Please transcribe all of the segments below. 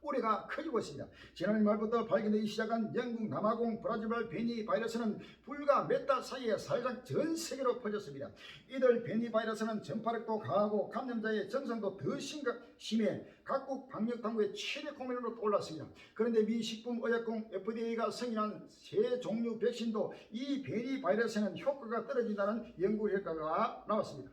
우려가 커지고 있습니다. 지난해 말부터 발견되기 시작한 영국 남아공 브라질발 변이 바이러스는 불과 몇 달 사이에 사실상 전 세계로 퍼졌습니다. 이들 변이 바이러스는 전파력도 강하고 감염자의 증상도 더 심해 각국 방역 당국의 최대 고민으로 올랐습니다. 그런데 미 식품의약품 FDA가 승인한 새 종류 백신도 이 변이 바이러스에는 효과가 떨어진다는 연구 결과가 나왔습니다.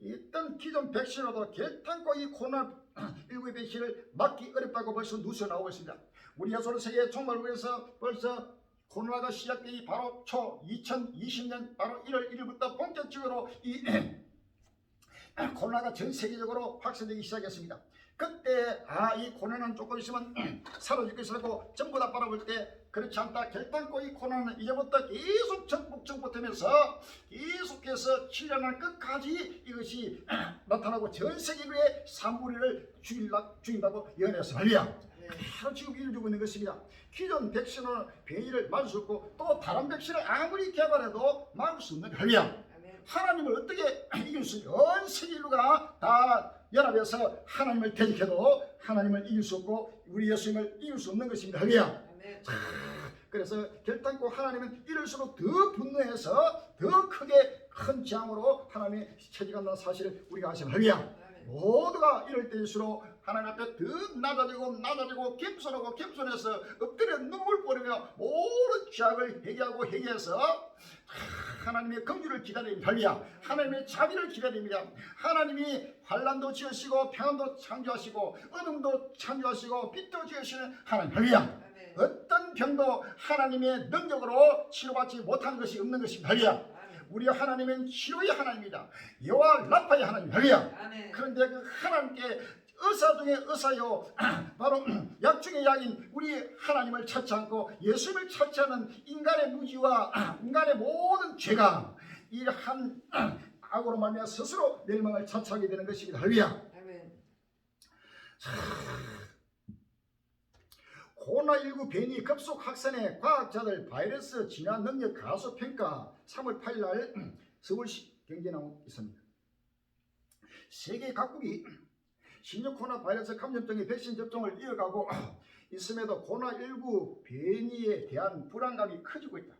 일단 기존 백신으로도 결탄코 이 코로나19 백신을 막기 어렵다고 벌써 뉴스가 나오고 있습니다. 우리 야소로 세계 총괄국에서 벌써 코로나가 시작되기 바로 초 2020년 바로 1월 1일부터 본격적으로 이 코로나가 전 세계적으로 확산되기 시작했습니다. 그때 이 코로나는 조금 있으면 사라질 것이라고 전부 다 바라볼 때 그렇지 않다. 결단코 이 코로나는 이제부터 계속 정복되면서 계속해서 7년간 끝까지 이것이 나타나고 전 세계 인류의 3분의 1을 죽인다고 예언했습니다. 할렐루야. 바로 지금 이루어지고 있는 것입니다. 기존 백신으로 변이를 막을 수 없고 또 다른 백신을 아무리 개발해도 막을 수 없는 할렐루야. 하나님을 어떻게 이길 수 있는 온 세계 인류가 다 연합해서 하나님을 대적해도 하나님을 이길 수 없고 우리 예수님을 이길 수 없는 것입니다. 할렐루야. 그래서 결단코 하나님은 이럴수록 더 분노해서 더 크게 큰 재앙으로 하나님이 채직한다는 사실을 우리가 아시면 할렐루야. 모두가 이럴 때일수록 하나님 앞에 더 낮아지고 겸손해서 엎드려 눈물 뿌리며 모든 죄악을 회개해서 하나님의 긍휼을 기다립니다. 할렐루야. 하나님의 자비를 기다립니다. 하나님이 환난도 지으시고 평안도 창조하시고 어둠도 창조하시고 빛도 지으시는 하나님. 할렐루야. 어떤 병도 하나님의 능력으로 치료받지 못한 것이 없는 것입니다. 할렐루야. 우리 하나님은 치료의 하나님입니다. 여호와 라파의 하나님. 할렐루야. 그런데 그 하나님께 의사 중에 의사요 바로 약 중에 약인 우리 하나님을 찾지 않고 예수님을 찾지 않는 인간의 무지와 인간의 모든 죄가 이러한 악으로 말미암아 스스로 멸망을 자초하게 되는 것입니다. 할렐루야. 코로나19 변이 급속 확산에 과학자들 바이러스 진화 능력 가소 평가 3월 8일 날 서울시 경제 나오고 있습니다. 세계 각국이 신종 코로나 바이러스 감염병의 백신 접종을 이어가고 있음에도 코로나19 변이에 대한 불안감이 커지고 있다.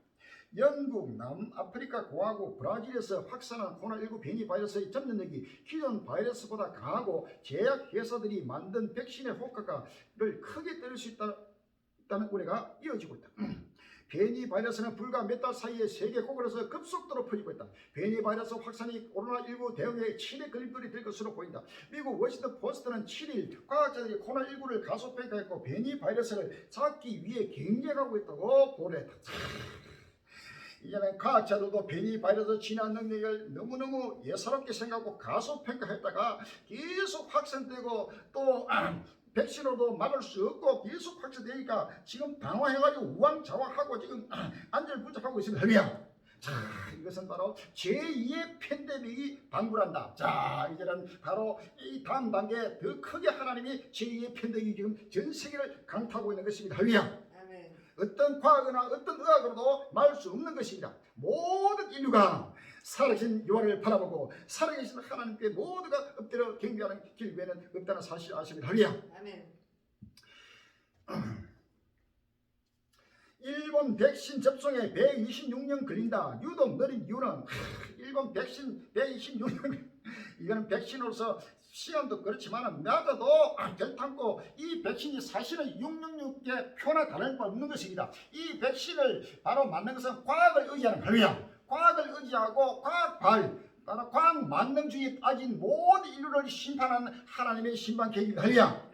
영국, 남아프리카 공화국, 브라질에서 확산한 코로나19 변이 바이러스의 전염력이 기존 바이러스보다 강하고 제약회사들이 만든 백신의 효과를 크게 떨어질 수 있다는 우려가 이어지고 있다. 변이 바이러스는 불과 몇 달 사이에 세계 곳곳에서 급속도로 퍼지고 있다. 변이 바이러스 확산이 코로나19 대응에 최대 걸림돌이 될 것으로 보인다. 미국 워싱턴 포스트는 7일 과학자들이 코로나19를 가소평가했고 변이 바이러스를 잡기 위해 경쟁하고 있다고 보도했다. 이제는 과학자들도 변이 바이러스 진화 능력을 너무너무 예사롭게 생각하고 가소평가했다가 계속 확산되고 또 백신으로도 막을 수 없고 계속 확산되니까 지금 당황해가지고 우왕좌왕하고 지금 안절부절하고 있습니다. 할렐루야. 자, 이것은 바로 제2의 팬데믹이 방불한다. 자, 이제는 바로 이 다음 단계 더 크게 하나님이 제2의 팬데믹이 지금 전 세계를 강타하고 있는 것입니다. 할렐루야. 어떤 과학이나 어떤 의학으로도 막을 수 없는 것입니다. 모든 인류가 살아계신 여호와를 바라보고 살아계신 하나님께 모두가 엎드려 경배하는 길 외에는 없다는 사실을 아십니다. 할렐루야. 아멘. 일본 백신 접종에 126년 걸린다. 유독 느린 이유는 일본 백신 126년 이거는 백신으로서 시간도 그렇지만 낮아도 결탄코 이 백신이 사실은 666개 표나 다른 바 없는 것입니다. 이 백신을 바로 만든 것은 과학을 의지하는 할렐루야. 과학을 의지하고 바로 과학 만능주의에 빠진 모든 인류를 심판하는 하나님의 심판 계획입니다. 할렐루야.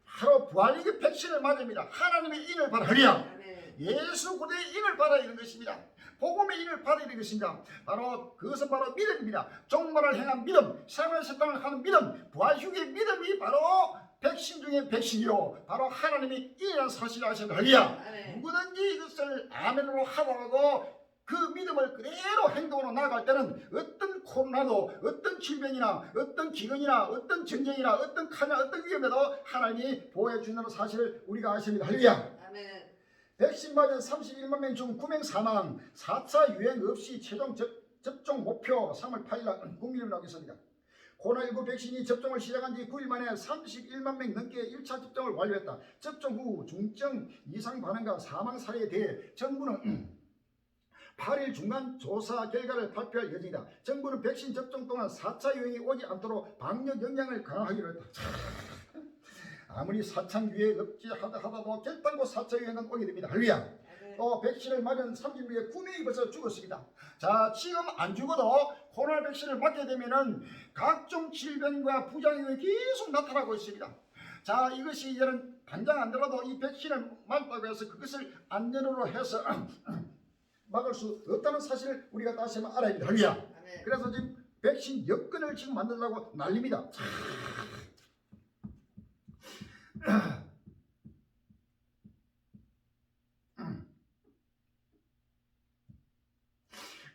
바로 부활리기 백신을 맞습니다. 하나님의 인을 받아. 할렐루야. 예수 그리스도의 인을 받아야 되는 것입니다. 복음의 인을 받아야 되는 것입니다. 바로 그것은 바로 믿음입니다. 종말을 향한 믿음, 생명의 세상을 하는 믿음, 부활 후의 믿음이 바로 백신 중에 백신이요 바로 하나님의 인이라는 사실을 아십니다. 할렐루야. 누구든지 이것을 아멘으로 하고 그 믿음을 그대로 행동으로 나아갈 때는 어떤 코로나도 어떤 질병이나 어떤 기근이나 어떤 전쟁이나 어떤 칼이나 어떤 위험에도 하나님이 보호해 주는 사실을 우리가 아십니다. 할렐루야. 아멘. 백신 맞은 31만 명 중 9명 사망, 4차 유행 없이 최종 접종 목표 3월 8일 날 국민을 나오겠습니다. 코로나19 백신이 접종을 시작한 지 9일 만에 31만 명 넘게 1차 접종을 완료했다. 접종 후 중증 이상 반응과 사망 사례에 대해 정부는 8일 중간 조사 결과를 발표할 예정이다. 정부는 백신 접종 동안 4차 유행이 오지 않도록 방역 역량을 강화하기로 했다. 아무리 4차 유행 억제하더라도 결단코 4차 유행은 오게 됩니다. 할렐루야. 또 백신을 맞은 3일 후에 9명이 벌써 죽었습니다. 자, 지금 안 죽어도 코로나 백신을 맞게 되면은 각종 질병과 부작용이 계속 나타나고 있습니다. 자, 이것이 이제는 당장 안 되더라도 이 백신을 맞다고 해서 그것을 안전으로 해서 막을 수 없다는 사실을 우리가 다시 한번 알아야 합니다. 할렐루야. 그래서 지금 백신 여건을 지금 만들려고 난립니다.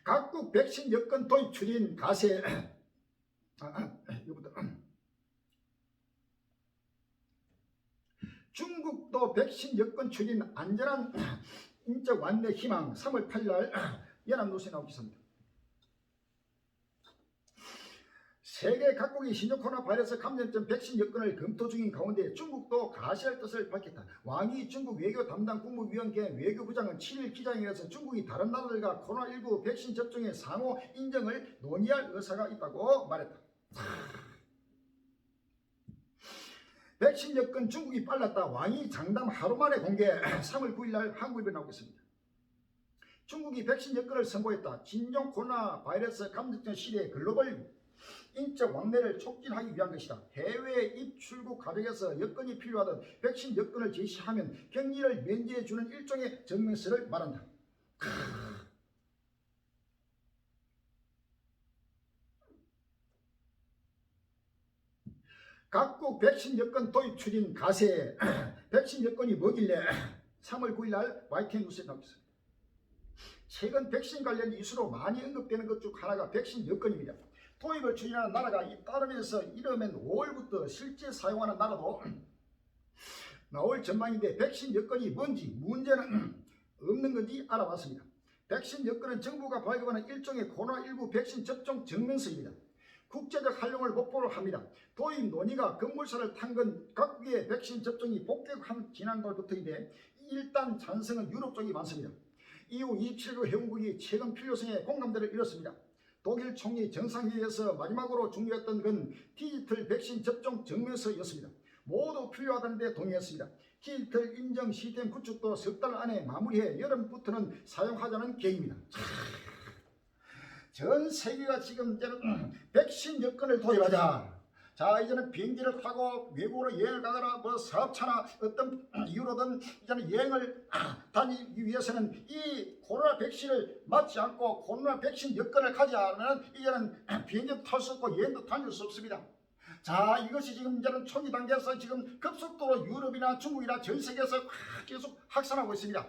각국 백신 여건 도입 추진 가세. 이거부터. 중국도 백신 여건 추진 안전한 인적 완내 희망 3월 8일 연합뉴스에 나오고 있습니다. 세계 각국이 신종 코로나 바이러스 감염증 백신 여건을 검토 중인 가운데 중국도 가시할 뜻을 밝혔다. 왕이 중국 외교 담당 국무위원兼 외교부장은 7일 기자회견에서 중국이 다른 나라들과 코로나19 백신 접종의 상호 인정을 논의할 의사가 있다고 말했다. 백신 여건 중국이 빨랐다. 왕이 장담 하루 만에 공개. 3월 9일 날 한국에 나오겠습니다. 중국이 백신 여건을 선보였다. 신종 코로나 바이러스 감염증 시대에 글로벌 인적 왕래를 촉진하기 위한 것이다. 해외 입출국 가족에서 여건이 필요하던 백신 여건을 제시하면 격리를 면제해 주는 일종의 증명서를 말한다. 각국 백신 여건 도입 추진 가세. 백신 여건이 뭐길래 3월 9일 날 YTN 뉴스에 나왔습니다. 최근 백신 관련 이슈로 많이 언급되는 것 중 하나가 백신 여건입니다. 도입을 추진하는 나라가 잇따르면서 이르면 5월부터 실제 사용하는 나라도 나올 전망인데 백신 여건이 뭔지 문제는 없는 건지 알아봤습니다. 백신 여건은 정부가 발급하는 일종의 코로나19 백신 접종 증명서입니다. 국제적 활용을 목표로 합니다. 도입 논의가 급물살을 탄 건 각국의 백신 접종이 복격한 지난달부터인데 일단 찬성은 유럽 쪽이 많습니다. 이후 27개 회원국이 최근 필요성에 공감대를 이뤘습니다. 독일 총리 정상회의에서 마지막으로 중요했던 건 디지털 백신 접종 증명서였습니다. 모두 필요하다는 데 동의했습니다. 디지털 인정 시스템 구축도 석 달 안에 마무리해 여름부터는 사용하자는 계획입니다. 전 세계가 지금 이제는 백신 여건을 도입하자. 자, 이제는 비행기를 타고 외국으로 여행을 가거나 뭐 사업차나 어떤 이유로든 이제는 여행을 다니기 위해서는 이 코로나 백신을 맞지 않고 코로나 백신 여건을 가지 않으면 이제는 비행기도 탈 수 없고 여행도 다닐 수 없습니다. 자, 이것이 지금 이제는 초기 단계에서 지금 급속도로 유럽이나 중국이나 전 세계에서 계속 확산하고 있습니다.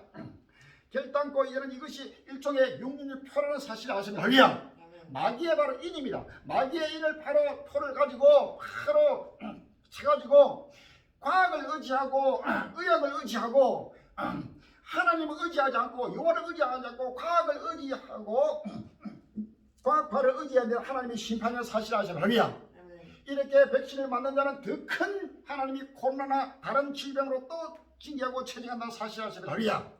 결단코 이제는 이것이 일종의 육륜표라는 사실을 아십니까? 마귀의 바로 인입니다. 마귀의 인을 바로 표를 가지고 바로 쳐가지고 과학을 의지하고 의학을 의지하고 하나님을 의지하지 않고 영혼을 의지하지 않고 과학을 의지하고 과학파를 의지하는 하나님의 심판을 사실 아십니까? 이렇게 백신을 맞는 자는 더 큰 하나님이 코로나나 다른 질병으로 또 징계하고 처징한다는 사실 아십니까?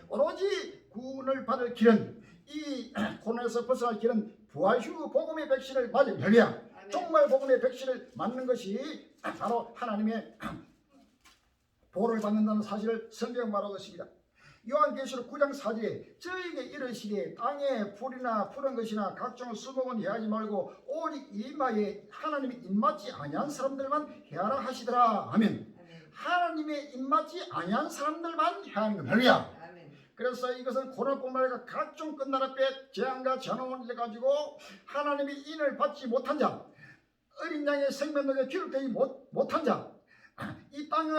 오로지 구원을 받을 길은 이 코로나에서 벗어날 길은 부활 후 복음의 백신을 맞은 혈이야. 정말 복음의 백신을 맞는 것이 바로 하나님의 보호를 받는다는 사실을 성경 말하고 있습니다. 요한계시록 9장 4절에 저에게 이르시되 땅에 풀이나 푸른 것이나 각종 수목은 해하지 말고 오직 이마에 하나님의 입맞지 아니한 사람들만 해하라 하시더라 하면 하나님의 입맞지 아니한 사람들만 해하는 겁니다. 그래서 이것은 코로나뿐만 아니라 각종 끝나라볕 재앙과 전원을 가지고 하나님의 인을 받지 못한 자, 어린 양의 생명력에 기록되지 못한 자, 이 땅에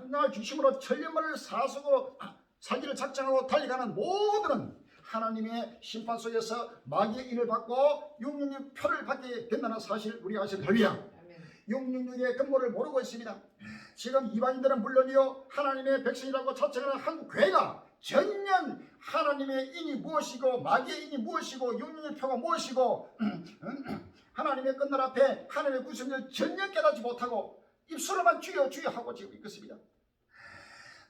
날 주심으로 천년만을 사수고 살기를 작정하고 달려가는 모두는 하나님의 심판 속에서 마귀의 인을 받고 666표를 받게 된다는 사실 우리가 아시는 할렐루야. 666의 근거를 모르고 있습니다. 지금 이방인들은 물론이요 하나님의 백성이라고 자칭하는 한 교회가 전년 하나님의 인이 무엇이고 마귀의 인이 무엇이고 666표가 무엇이고 하나님의 끝날 앞에 하나님의 구속을 전혀 깨닫지 못하고 입술로만 주여 주여 하고 지금 있겠습니다.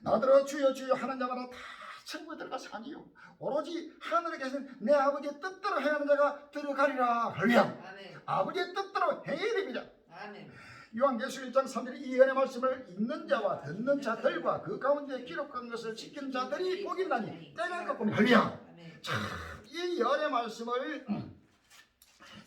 나더러 주여 주여 하는 자마다 다 천국에 들어가서 아니요 오로지 하늘에 계신 내 아버지의 뜻대로 행하는 자가 들어가리라. 할렐루야. 아버지의 뜻대로 행해야 됩니다. 아멘. 요한계시록 1장 3절에 이 은혜의 말씀을 읽는 자와 듣는 자들과 그 가운데 기록한 것을 지키는 자들이 복이 있나니 때가 꺾으면 할렐루야. 자, 이 은혜의 말씀을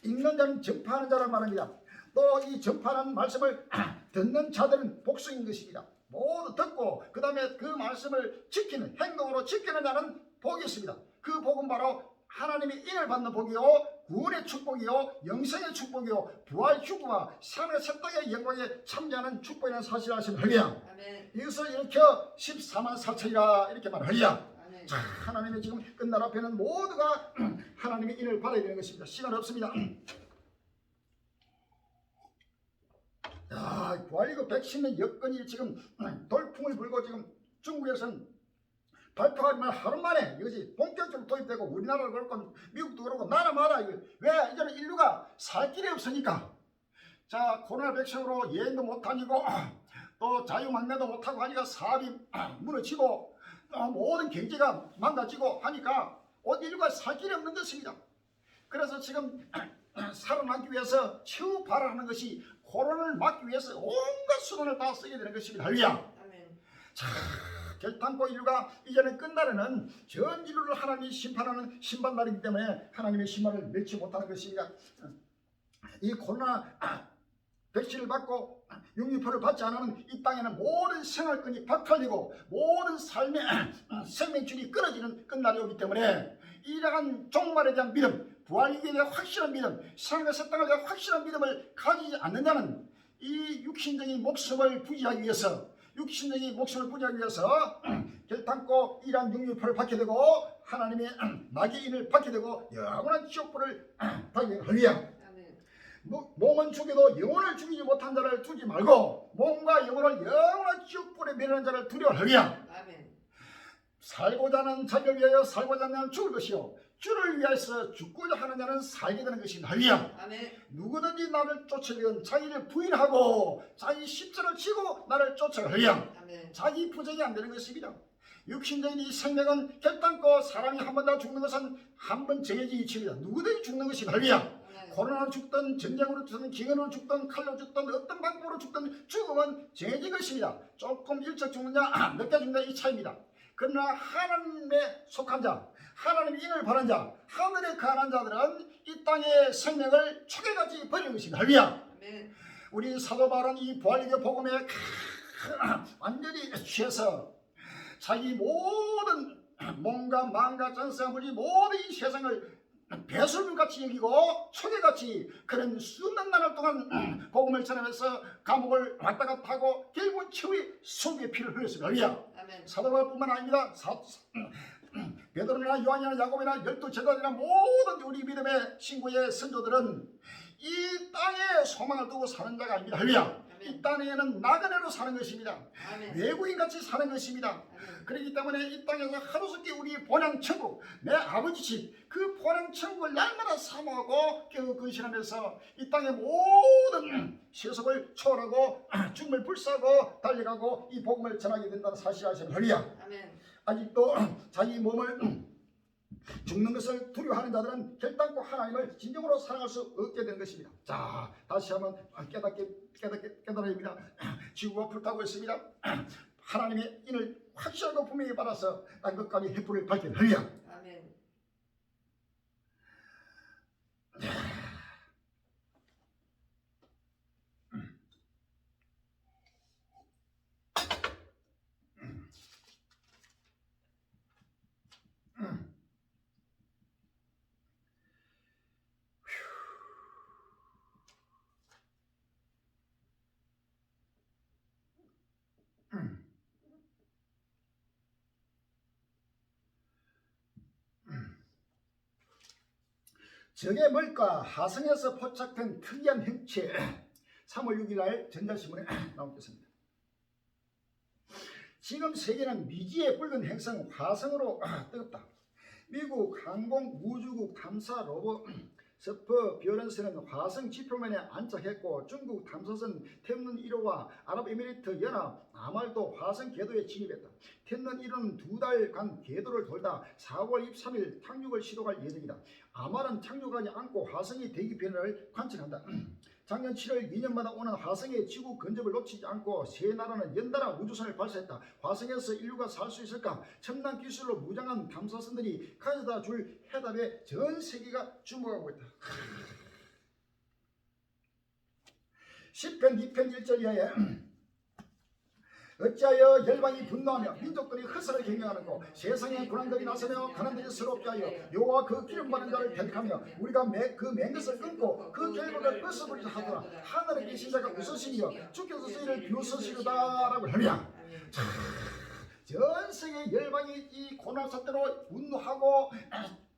읽는 자는 전파하는 자란 말입니다. 또 이 전파하는 말씀을 듣는 자들은 복수인 것입니다. 모두 듣고 그 다음에 그 말씀을 지키는 행동으로 지키는 자는 복이 있습니다. 그 복은 바로 하나님의 인을 받는 복이요 구원의 축복이요 영생의 축복이요 부활 축복과 삶의 새 땅의 영광에 참여하는 축복이라는 사실을 아시면 할렐루야. 이것을 일으켜 14만 4천이라 이렇게 말할렐루야. 자, 하나님의 지금 끝날 앞에는 모두가 하나님의 인을 받아야 되는 것입니다. 시간 없습니다. 야, 부활이고 110년 여건이 지금 돌풍을 불고 지금 중국에서는 발표가 하루 만에 이것이 본격적으로 도입되고 우리나라도 그렇고 미국도 그렇고 나라마다 왜 이제는 인류가 살 길이 없으니까 자 코로나 백신으로 여행도 못 다니고 또 자유망래도 못하고 하니까 사업이 무너지고 모든 경제가 망가지고 하니까 인류가 살 길이 없는 것입니다. 그래서 지금 살아남기 위해서 최후 발언하는 것이 코로나를 막기 위해서 온갖 수단을 다 쓰게 되는 것입니다. 할렐루야. 자, 결탄코 인류가 이제는 끝날에는 전 인류를 하나님이 심판하는 심판날이기 때문에 하나님의 심판을 멸치 못하는 것입니다. 이 코로나 백신을 받고 육류표를 받지 않으면 이 땅에는 모든 생활권이 박탈되고 모든 삶의 생명줄이 끊어지는 끝날이 오기 때문에 이러한 종말에 대한 믿음, 부활에 대한 확실한 믿음, 생명의 새 땅에 대한 확실한 믿음을 가지지 않는 자는 이 육신적인 목숨을 부지하기 위해서 결탄코 이러한 육류표를 받게 되고 하나님의 낙의 인을 받게 되고 영원한 지옥불을 받게 되는 몸은 죽여도 영혼을 죽이지 못한 자를 두지 말고 몸과 영혼을 영원한 지옥불에 매는 자를 두려워하리라. 살고자 하는 자를 위하여 살고자 하는 자는 죽을 것이요 주를 위해서 죽고자 하는 자는 살게 되는 것입니다. 할렐루야. 누구든지 나를 쫓으면 자기를 부인하고 자기 십자를 지고 나를 쫓아라. 할렐루야. 자기 부정이 안 되는 것입니다. 육신적인 이 생명은 결단코 사람이 한 번 다 죽는 것은 한 번 정해진 이치입니다. 누구든지 죽는 것입니다. 할렐루야. 코로나로 죽든 전쟁으로 죽든 기근으로 죽든 칼로 죽든 어떤 방법으로 죽든 죽음은 정해진 것입니다. 조금 일찍 죽느냐 늦게 죽느냐 이 차이입니다. 그러나 하나님에 속한 자, 하나님의 인을 바란 자, 하늘에 거하는 자들은 이 땅의 생명을 초계같이 버리는 것입니다. 할렐루야. 우리 사도 바울은 이 부활의 복음에 완전히 취해서 자기 모든 몸과 마음과 전세와 물질 모든 이 세상을 배설물같이 여기고 초계같이 그런 수많은 나날 동안 복음을 전하면서 감옥을 왔다 갔다 하고 결국은 최후의 속에 피를 흘렸습니다. 할렐루야. 사도 바울뿐만 아닙니다. 베드로나 요한이나 야곱이나 12제자들이나 모든 우리 믿음의 친구의 선조들은 이 땅에 소망을 두고 사는 자가 아닙니다. 할렐루야. 이 땅에는 나그네로 사는 것입니다. 외국인같이 사는 것입니다. 그렇기 때문에 이 땅에서 하루속히 우리 본향천국 내 아버지 집 그 본향천국을 날마다 사모하고 근신하면서 이 땅의 모든 세속을 초월하고 죽음을 불사하고 달려가고 이 복음을 전하게 된다는 사실을 아시면 할렐루야. 아직도 자기 몸을 죽는 것을 두려워하는 자들은 결단코 하나님을 진정으로 사랑할 수 없게 되는 것입니다. 자, 다시 한번 깨달아야 합니다. 지구가 불타고 있습니다. 하나님의 인을 확실하고 분명히 받아서 난 것까지 횃불을 밝게 할렐루야. 적의 멀과 하성에서 포착된 특이한 형체 3월 6일 날 전자신문에 나오겠습니다. 지금 세계는 미지의 붉은 행성 화성으로 뜨겁다. 미국 항공 우주국 탐사 로봇 스프 뷰런스는 화성 지표면에 안착했고 중국 탐사선 템눈 1호와 아랍에미리트 연합 아말도 화성 궤도에 진입했다. 템눈 1호는 2달간 궤도를 돌다 4월 23일 착륙을 시도할 예정이다. 아말은 착륙하지 않고 화성의 대기 변화를 관측한다. 작년 7월 2년마다 오는 화성의 지구 근접을 놓치지 않고 세 나라는 연달아 우주선을 발사했다. 화성에서 인류가 살 수 있을까? 첨단 기술로 무장한 탐사선들이 가져다 줄 해답에 전 세계가 주목하고 있다. 10편 2편 1절 이하에 어찌하여 열방이 분노하며 민족들이 흑사를 경영하는고 세상에 군왕들이 나서며 가난들이 서럽게 하여 여호와 그 기름 받은 자를 대적하며 우리가 그 맹것을 끊고 그 결박을 벗어버리자 하더라. 하늘에 계신 자가 웃으시며 주께서 저희를 비웃으시로다 라고 하며 전 세계 열방이 이 고난 사태로 분노하고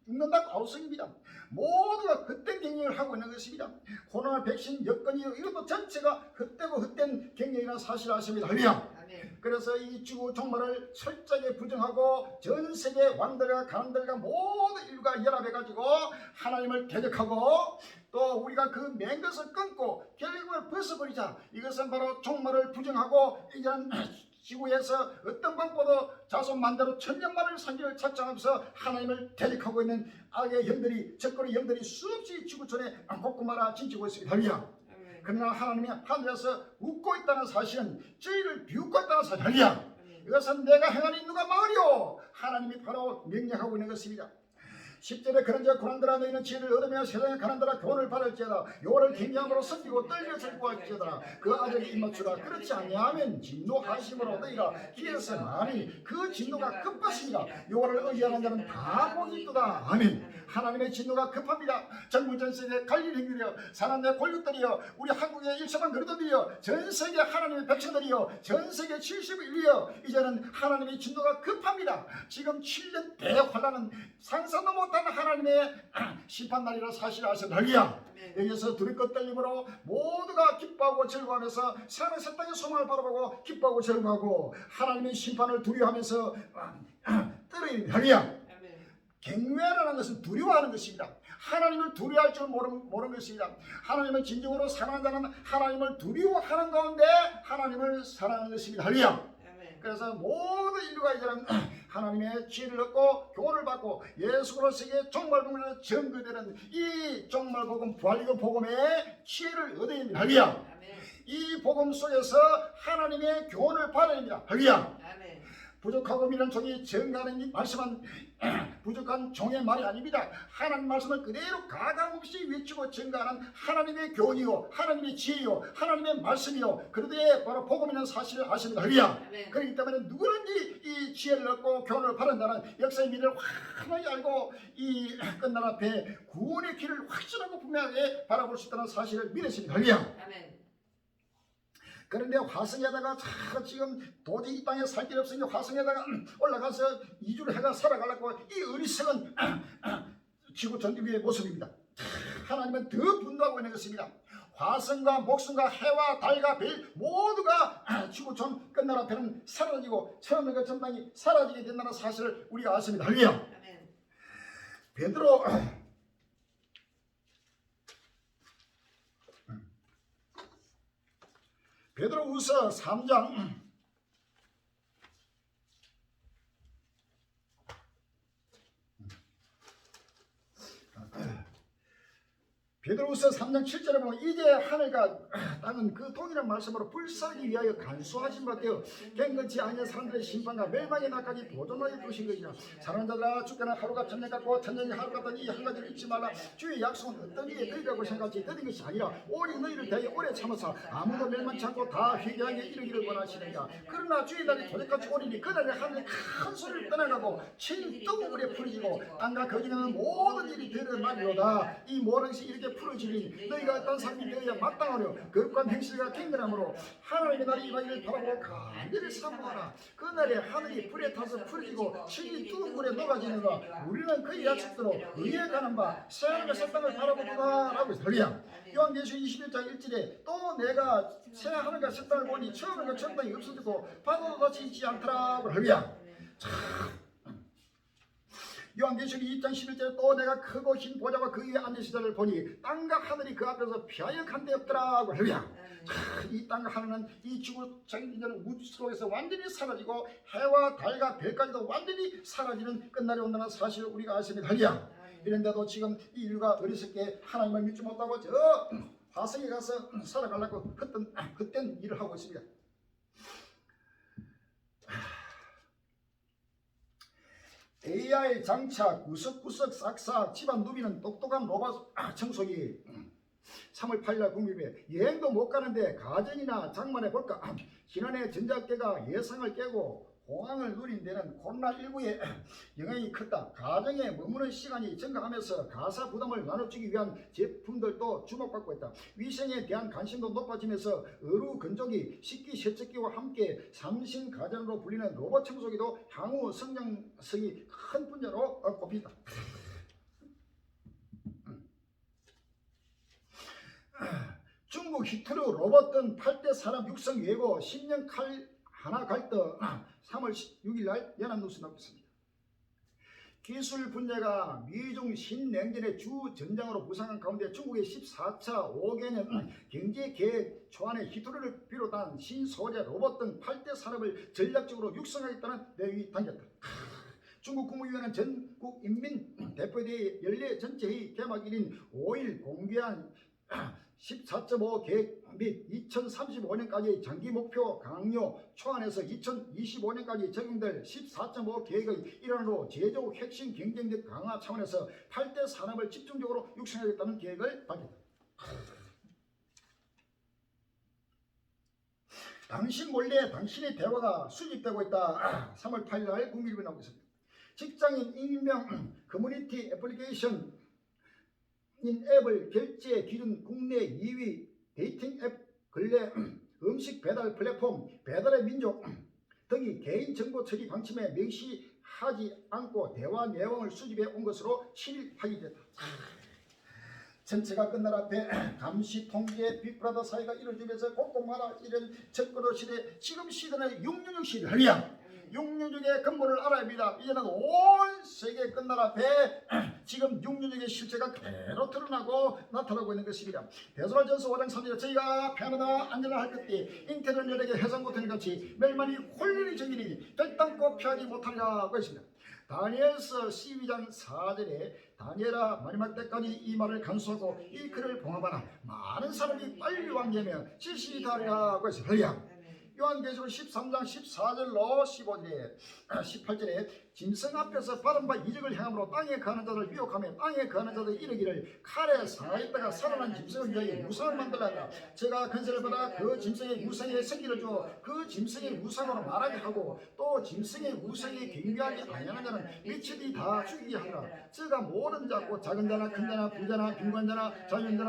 죽는다고 아우성입니다. 모두가 헛된 경영을 하고 있는 것입니다. 코로나 백신 여건이 이것도 전체가 헛되고 헛된 경영이라는 사실을 아십니다. 그래서 이 지구 종말을 철저하게 부정하고 전 세계 왕들과 간들과 모든 인류가 연합해가지고 하나님을 대적하고 또 우리가 그 맹것을 끊고 결국을 벗어버리자. 이것은 바로 종말을 부정하고 이제는 지구에서 어떤 방법도 자손 만대로 천년만을 산지를 작정하면서 하나님을 대적하고 있는 악의 영들이 적그리 영들이 수없이 지구촌에 곳곳마다 진치고 있습니다. 할렐루야. 그러나 하나님이 하늘에서 웃고 있다는 사실은 저희를 비웃고 있다는 사실. 할렐루야. 이것은 내가 행하니 누가 막으리요. 하나님이 바로 명령하고 있는 것입니다. 10절에 그런즉 군왕들아 너희는 지혜를 얻으며 세상의 가난들아 교훈을 받을지어다. 여호와를 경외함으로 섬기고 떨며 절구할지어다. 그 아들이 입맞추라. 그렇지 아니하면 진노하심으로 너희가 길에서 많이 그 진노가 급하십니다. 여호와를 의지하는 자는 다 복이 있도다. 아멘. 하나님의 진노가 급합니다. 정물전세계 갈릴 행들이여 사람의 권력들이여 우리 한국의 일천만 그리도들이여 전세계 하나님의 백성들이여 전세계 71리여 이제는 하나님의 진노가 급합니다. 지금 7년 대환란은 상상도 못하는 하나님의 심판날이라 사실을 아셔야 할렐루야. 여기서 두렵고 떨림으로 모두가 기뻐하고 즐거워하면서 사람의 새 땅의 소망을 바라보고 기뻐하고 즐거워하고 하나님의 심판을 두려워하면서 떨어집니다. 할렐루야. 경외하라는 것은 두려워하는 것입니다. 하나님을 두려워할 줄 모르는 것입니다. 하나님을 진정으로 사랑하는 자는 하나님을 두려워하는 가운데 하나님을 사랑하는 것입니다. 할렐루야. 그래서 모든 인류가 이제는 하나님의 지혜를 얻고 교훈을 받고 예수 그리스도의 종말복음으로 전거되는 이 종말복음 부활이고 복음의 지혜를 얻어야 됩니다. 할렐루야. 이 복음 속에서 하나님의 교훈을 받아야 됩니다. 할렐루야. 부족하고 미련한 종이 정가는 말씀은 부족한 종의 말이 아닙니다. 하나님 말씀을 그대로 가감없이 외치고 증가하는 하나님의 교훈이요 하나님의 지혜요 하나님의 말씀이요 그런데 바로 복음이라는 사실을 아십니다. 할렐루야. 그렇기 때문에 누구든지 이 지혜를 얻고 교훈을 받은 자는 역사의 미래를 확실하게 알고 이 끝난 앞에 구원의 길을 확실하고 분명하게 바라볼 수 있다는 사실을 믿으십니다. 할렐루야. 그런데 화성에다가 지금 도저히 이 땅에 살 길이 없으니 화성에다가 올라가서 2주를 해가 살아가려고 이 어리석은 지구촌 위의 모습입니다. 하나님은 더 분노하고 있는 것입니다. 화성과 목성과 해와 달과 별 모두가 지구촌 끝날 앞에는 사라지고 천하의 전당이 사라지게 된다는 사실을 우리가 아십니다. 할렐루야. 베드로후서 3장 베드로후서 3장 7절에 보면 이제 하늘과 땅은 그 동일한 말씀으로 불사하기 위하여 간수하신 바 되어 갱근치 아니한 사람들의 심판과 멸망의 날까지 보존하여 두신 것이라. 사랑하는 자들아 주께는 하루가 천년 같고 천년이 하루 같다니 이 한 가지를 잊지 말라. 주의 약속은 어떤 이에 너희라고 생각하지 더딘 것이 아니라 오직 너희를 대하여 오래 참아서 아무도 멸망치 않고 다 회개하게 이르기를 원하시느니라. 그러나 주의 날이 도적같이 오리니 그날에 하늘에 큰 소리를 떠나가고 천이 뜨거울에 풀어지고 땅과 거기는 모든 일이 드러나리로다. 이 모든 것이 이렇게 풀어지니 너희가 어떤 삶이 되어야 마땅하려 거룩한 행실과 경건함으로 하나님의 날이 임하기를 바라고 간절히 사모하라. 그날에 하늘이 불에 타서 풀어지고 천이 뜨거운 물에 녹아지느라 우리는 그의 약속대로 의에 가는 바 새하늘과 새 땅을 바라보도다 라고 했어요. 요한계시록 21장 1절에 또 내가 새하늘과 새 땅을 보니 처음과 첫 땅이 없어지고 바다도 다시 있지 않더라고 하랴. 요한계시록 2장 11절에 또 내가 크고 흰 보좌와 그 위에 앉으신 자를 보니 땅과 하늘이 그 앞에서 피하여간 데 없더라. 할렐루야. 이 땅과 하늘은 이 지구적인 인자는 우주 속에서 완전히 사라지고 해와 달과 별까지도 완전히 사라지는 끝날이 온다는 사실을 우리가 아십니다. 할렐루야. 이런데도 지금 이 인류가 어리석게 하나님을 믿지 못하고 저 화성에 가서 살아가려고 헛된 일을 하고 있습니다. AI 장착 구석구석 싹싹 집안 누비는 똑똑한 로봇 청소기. 3월 8일 국립에 여행도 못 가는데 가전이나 장만해 볼까. 지난해 전작계가 예상을 깨고 공황을 누린 데는 코로나19의 영향이 컸다. 가정에 머무는 시간이 증가하면서 가사 부담을 나눠주기 위한 제품들도 주목받고 있다. 위생에 대한 관심도 높아지면서 어루 건조기, 식기 세척기와 함께 삼신 가전으로 불리는 로봇 청소기도 향후 성장성이 큰 분야로 꼽힌다. 중국 히트루 로봇은 8대 산업 육성 예고 10년 칼 하나 갈등 3월 6일 날 연합뉴스 나왔습니다. 기술 분야가 미중 신냉전의 주 전장으로 부상한 가운데 중국의 14차 5개년 경제계획 초안에 히트루를 비롯한 신소재 로봇 등 8대 산업을 전략적으로 육성하겠다는 내용이 담겼다. 중국 국무위원회는 전국인민대표대회 연례 전체회의 개막일인 5일 공개한 14.5 계획 및 2035년까지 장기 목표 강요 초안에서 2025년까지 적용될 14.5 계획의 일환으로 제조 핵심 경쟁력 강화 차원에서 8대 산업을 집중적으로 육성하겠다는 계획을 밝혔다. 당신 몰래 당신의 대화가 수집되고 있다. 3월 8일 날 국민일보에 나오고 있습니다. 직장인 익명 커뮤니티 애플리케이션 인 앱을 결제 기준 국내 2위 데이팅 앱 근래 음식 배달 플랫폼 배달의 민족 등이 개인정보 처리 방침에 명시하지 않고 대화 내용을 수집해 온 것으로 7일 확인됐다. 전체가 끝날 앞에 감시 통제 빅브라더 사회가 이루어지면서 곳곳마다 이런 접근도 시대 지금 시대는 666 시대 할렐루야. 666의 근본을 알아야 합니다. 이제는 온 세계 끝날 앞에 지금 666의 실체가 그대로 드러나고 나타나고 있는 것입니다. 대소발전서 5장 3절에 저희가 편하다 안전을 할 것이 인테리어에게 해상고 되는 같이 멸망이 홀리니 정인이 결단코 피하지 못하리라고 했습니다. 다니엘서 12장 4절에 다니엘아 마지막 때까지 이 말을 간수하고 이 글을 봉합하라. 많은 사람이 빨리 왕래하며 지식이 다하리라고 했습니다. 할렐루야. 요한계시록 13장 14절로 15절에 18절에 짐승 앞에서 바른 바 이적을 행함으로 땅에 거하는 자를 유혹하며 땅에 거하는 자들 이르기를 칼에 상하였다가 살아난 짐승을 위하여 무상을 만들라. 제가 건설을 받아 그 짐승의 무상에 생기를 주어 그 짐승의 무상으로 말하게 하고 또 짐승의 무상에 경배하지 아니하는 자는 미치디 다 죽이게 하라. 제가 모든 자 곧 작은 자나 큰 자나 부자나 빈곤자나 자유인자나